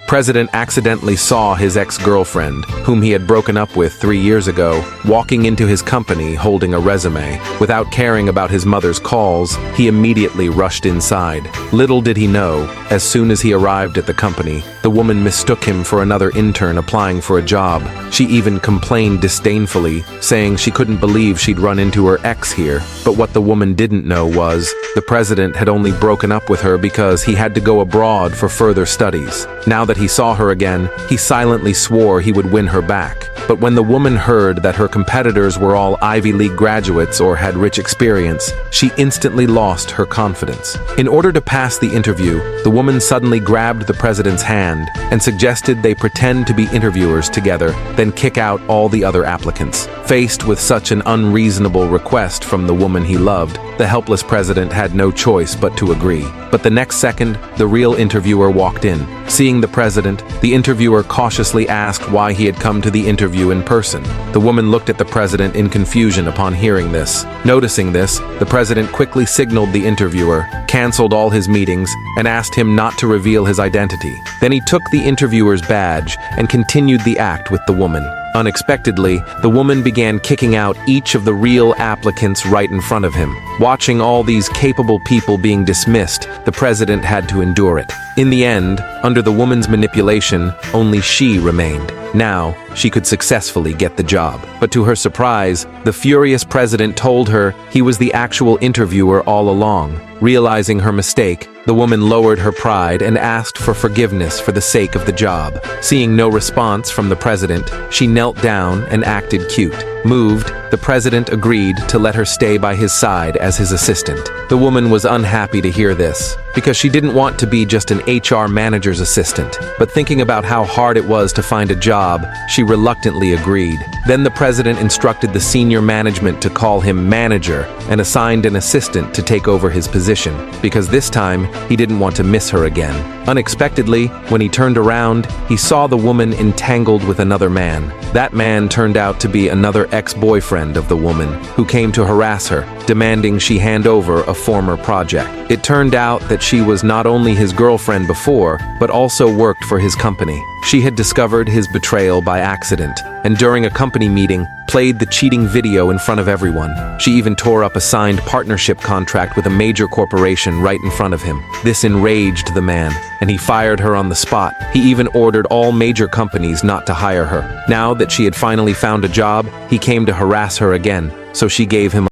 President accidentally saw his ex-girlfriend, whom he had broken up with 3 years ago, walking into his company holding a resume. Without caring about his mother's calls, he immediately rushed inside. Little did he know, as soon as he arrived at the company, the woman mistook him for another intern applying for a job. She even complained disdainfully, saying she couldn't believe she'd run into her ex here. But what the woman didn't know was, the president had only broken up with her because he had to go abroad for further studies. Now that he saw her again, he silently swore he would win her back. But when the woman heard that her competitors were all Ivy League graduates or had rich experience, she instantly lost her confidence. In order to pass the interview, the woman suddenly grabbed the president's hand and suggested they pretend to be interviewers together, then kick out all the other applicants. Faced with such an unreasonable request from the woman he loved, the helpless president had no choice but to agree. But the next second, the real interviewer walked in. Seeing the president, the interviewer cautiously asked why he had come to the interview in person. The woman looked at the president in confusion upon hearing this. Noticing this, the president quickly signaled the interviewer, canceled all his meetings, and asked him not to reveal his identity. Then he took the interviewer's badge and continued the act with the woman. Unexpectedly, the woman began kicking out each of the real applicants right in front of him. Watching all these capable people being dismissed, the president had to endure it. In the end, under the woman's manipulation, only she remained. Now, she could successfully get the job. But to her surprise, the furious president told her he was the actual interviewer all along. Realizing her mistake, the woman lowered her pride and asked for forgiveness for the sake of the job. Seeing no response from the president, she knelt down and acted cute. Moved, the president agreed to let her stay by his side as his assistant. The woman was unhappy to hear this, because she didn't want to be just an HR manager's assistant. But thinking about how hard it was to find a job, she reluctantly agreed. Then the president instructed the senior management to call him manager and assigned an assistant to take over his position, because this time he didn't want to miss her again. Unexpectedly, when he turned around, he saw the woman entangled with another man. That man turned out to be another ex-boyfriend of the woman, who came to harass her, demanding she hand over a former project. It turned out that she was not only his girlfriend before, but also worked for his company. She had discovered his betrayal by accident, and during a company meeting, played the cheating video in front of everyone. She even tore up a signed partnership contract with a major corporation right in front of him. This enraged the man, and he fired her on the spot. He even ordered all major companies not to hire her. Now that she had finally found a job, he came to harass her again, so she gave him